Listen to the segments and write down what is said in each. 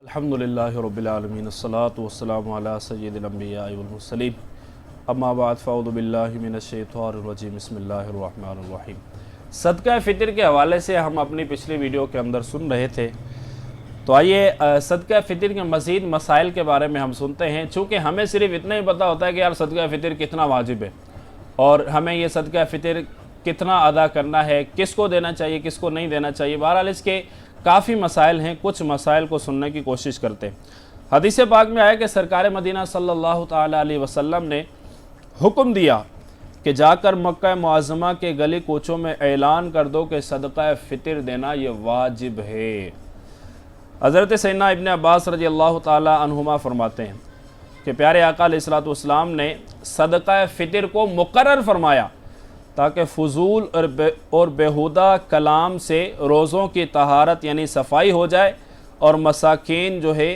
अल्हम्दुलिल्लाहि रब्बिल आलमीन अस्सलातु वस्सलामु अला सय्यिदिल अंबिया वल मुरसलीन अम्मा बाद फ़अऊज़ु बिल्लाहि मिनश शैतानिर रजीम बिस्मिल्लाहिर रहमानिर रहीम। सदका फ़ितर के हवाले से हम अपनी पिछली वीडियो के अंदर सुन रहे थे, तो आइए सदका फ़ितर के मज़ीद मसाइल के बारे में हम सुनते हैं। चूँकि हमें सिर्फ़ इतना ही पता होता है कि यार सदका फ़ितर कितना वाजिब है और हमें ये सदका फ़ितर कितना अदा करना है, किसको देना चाहिए किसको नहीं देना चाहिए। बहरहाल इसके काफ़ी मसाइल हैं, कुछ मसाइल को सुनने की कोशिश करते हैं। हदीस पाक में आया कि सरकार मदीना सल्लल्लाहु ताला अलैहि वसल्लम ने हुक्म दिया कि जाकर मक्का मुअज़्ज़मा के गली कोचों में ऐलान कर दो कि सदका फ़ितर देना ये वाजिब है। हज़रत सैयदना इब्न अब्बास रज़ी अल्लाह ताला अन्हुमा फरमाते हैं कि प्यारे आका अलैहिस्सलातु वस्सलाम ने सदका फ़ितर को मुकर्रर फरमाया ताकि फ़ुज़ूल और बेहुदा कलाम से रोज़ों की तहारत यानी सफ़ाई हो जाए और मसाकीन जो है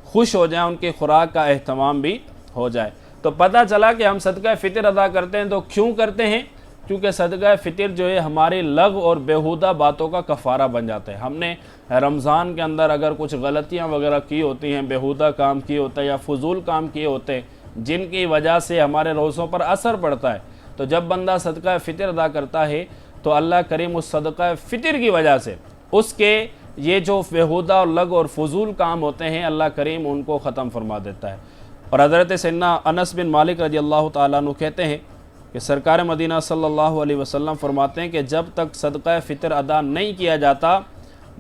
खुश हो जाए, उनकी खुराक का अहतमाम भी हो जाए। तो पता चला कि हम सदका फ़ितर अदा करते हैं तो क्यों करते हैं, क्योंकि सदका फ़ितर जो है हमारी लग़्व और बेहुदा बातों का कफ़ारा बन जाता है। हमने रमज़ान के अंदर अगर कुछ गलतियाँ वगैरह की होती हैं, बेहुदा काम किए होते हैं या फ़ुज़ूल काम किए होते हैं जिनकी वजह से हमारे रोज़ों पर असर पड़ता है, तो जब बंदा सदका फ़ितर अदा करता है तो अल्लाह करीम उस सदका फ़ितर की वजह से उसके ये जो बेहुदा और लग़्व और फ़ुज़ूल काम होते हैं अल्लाह करीम उनको ख़त्म फरमा देता है। और हज़रत सैयदना अनस बिन मालिक रज़ी अल्लाह ताला अन्हु कहते हैं कि सरकार मदीना सल्लल्लाहु अलैहि वसल्लम फरमाते हैं कि जब तक सदका फ़ितर अदा नहीं किया जाता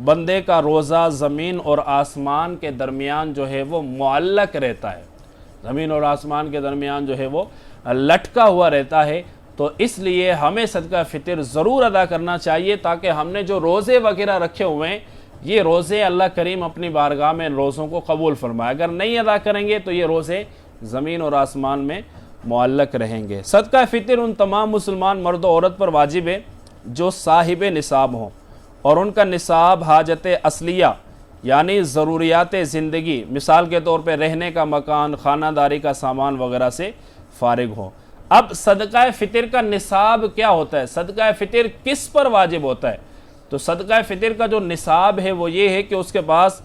बंदे का रोज़ा ज़मीन और आसमान के दरमियान जो है वो मुअल्लक रहता है, ज़मीन और आसमान के दरमियान जो है वो लटका हुआ रहता है। तो इसलिए हमें सदका फ़ितर ज़रूर अदा करना चाहिए ताकि हमने जो रोज़े वगैरह रखे हुए हैं ये रोज़े अल्लाह करीम अपनी बारगाह में रोज़ों को कबूल फरमाए। अगर नहीं अदा करेंगे तो ये रोज़े ज़मीन और आसमान में मुअल्लक रहेंगे। सदका फ़ितर उन तमाम मुसलमान मर्द और औरत पर वाजिब है जो साहिब निसाब हों और उनका निसाब हाजत असलिया यानी ज़रूरियात ज़िंदगी, मिसाल के तौर पर रहने का मकान, खानादारी का सामान वगैरह से फारिग हो। अब सदका फ़ितर का निसाब क्या होता है, सदका फ़ितर किस पर वाजिब होता है? तो सदका फ़ितर का जो निसाब है वो ये है कि उसके पास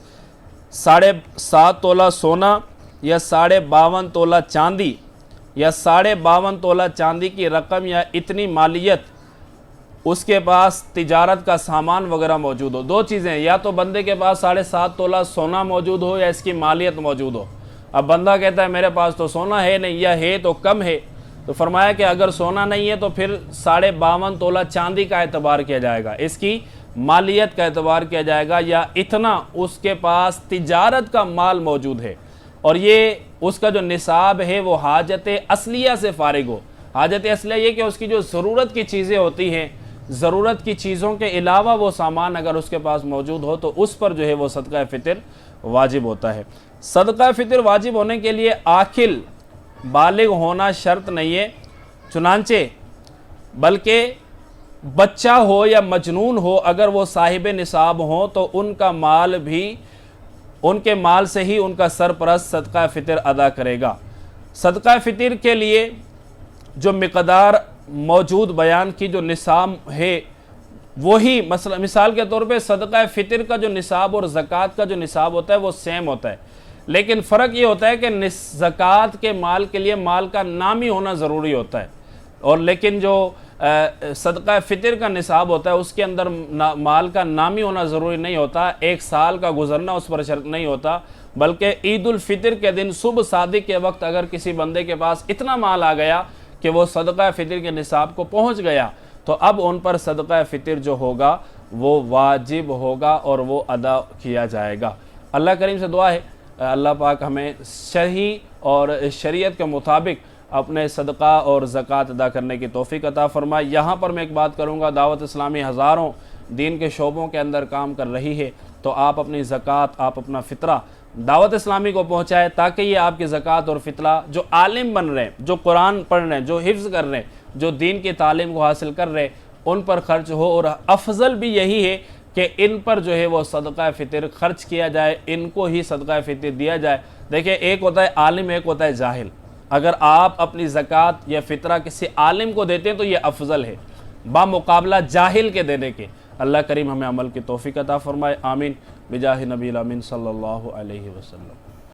7.5 तोला सोना या 52.5 तोला चांदी या 52.5 तोला चांदी की रकम या इतनी मालियत उसके पास तिजारत का सामान वगैरह मौजूद हो। दो चीज़ें, या तो बंदे के पास 7.5 तोला सोना मौजूद हो या इसकी मालियत मौजूद हो। अब बंदा कहता है मेरे पास तो सोना है नहीं या है तो कम है, तो फरमाया कि अगर सोना नहीं है तो फिर 52.5 तोला चांदी का एतबार किया जाएगा, इसकी मालियत का एतबार किया जाएगा, या इतना उसके पास तिजारत का माल मौजूद है और ये उसका जो निसाब है वो हाजत असलिया से फारिग हो। हाजत असलिया ये कि उसकी जो ज़रूरत की चीज़ें होती हैं, ज़रूरत की चीज़ों के अलावा वो सामान अगर उसके पास मौजूद हो तो उस पर जो है वो सदका फ़ितर वाजिब होता है। सदका फ़ितर वाजिब होने के लिए आकिल बालिग होना शर्त नहीं है, चुनांचे बल्कि बच्चा हो या मजनून हो अगर वो साहिब निसाब हो तो उनका माल भी उनके माल से ही उनका सरपरस्त सदका फ़ितर अदा करेगा। सदका फ़ितर के लिए जो मिक़दार मौजूद बयान की जो निसाब है वही मिसाल के तौर पे सदका फ़ितर का जो निसाब और ज़कात का जो निसाब होता है वो सेम होता है, लेकिन फ़र्क ये होता है कि ज़कात के माल के लिए माल का नामी होना ज़रूरी होता है और लेकिन जो सदका फ़ितर का निसाब होता है उसके अंदर माल का नामी होना ज़रूरी नहीं होता, एक साल का गुजरना उस पर शर्त नहीं होता, बल्कि ईद उल फ़ितर के दिन सुबह सादिक के वक्त अगर किसी बंदे के पास इतना माल आ गया कि वो सदका फ़ितर के निसाब को पहुँच गया तो अब उन पर सदका फ़ितर जो होगा वो वाजिब होगा और वो अदा किया जाएगा। अल्लाह करीम से दुआ है अल्लाह पाक हमें सही और शरीयत के मुताबिक अपने सदका और ज़कात अदा करने की तौफ़ीक अता फ़रमाए। यहाँ पर मैं एक बात करूँगा, दावत इस्लामी हज़ारों दीन के शोबों के अंदर काम कर रही है, तो आप अपनी ज़कात, आप अपना फ़ितरा दावत इस्लामी को पहुँचाए ताकि ये आपकी ज़कात और फ़ितरा जो आलिम बन रहे हैं, जो कुरान पढ़ रहे हैं, जो हिफ्ज़ कर रहे हैं, जो दीन की तालीम को हासिल कर रहे हैं, उन पर ख़र्च हो। और अफजल भी यही है कि इन पर जो है वो सदका फ़ितर खर्च किया जाए, इनको ही सदका फ़ितर दिया जाए। देखिए, एक होता है आलिम, एक होता है जाहिल। अगर आप अपनी ज़कात या फ़ितरा किसी आलिम को देते हैं तो ये अफजल है बामुकाबला जाहिल के देने के। اللہ کریم ہمیں عمل کی توفیق عطا فرمائے، آمین بجاہ نبی الامین صلی اللہ علیہ وسلم۔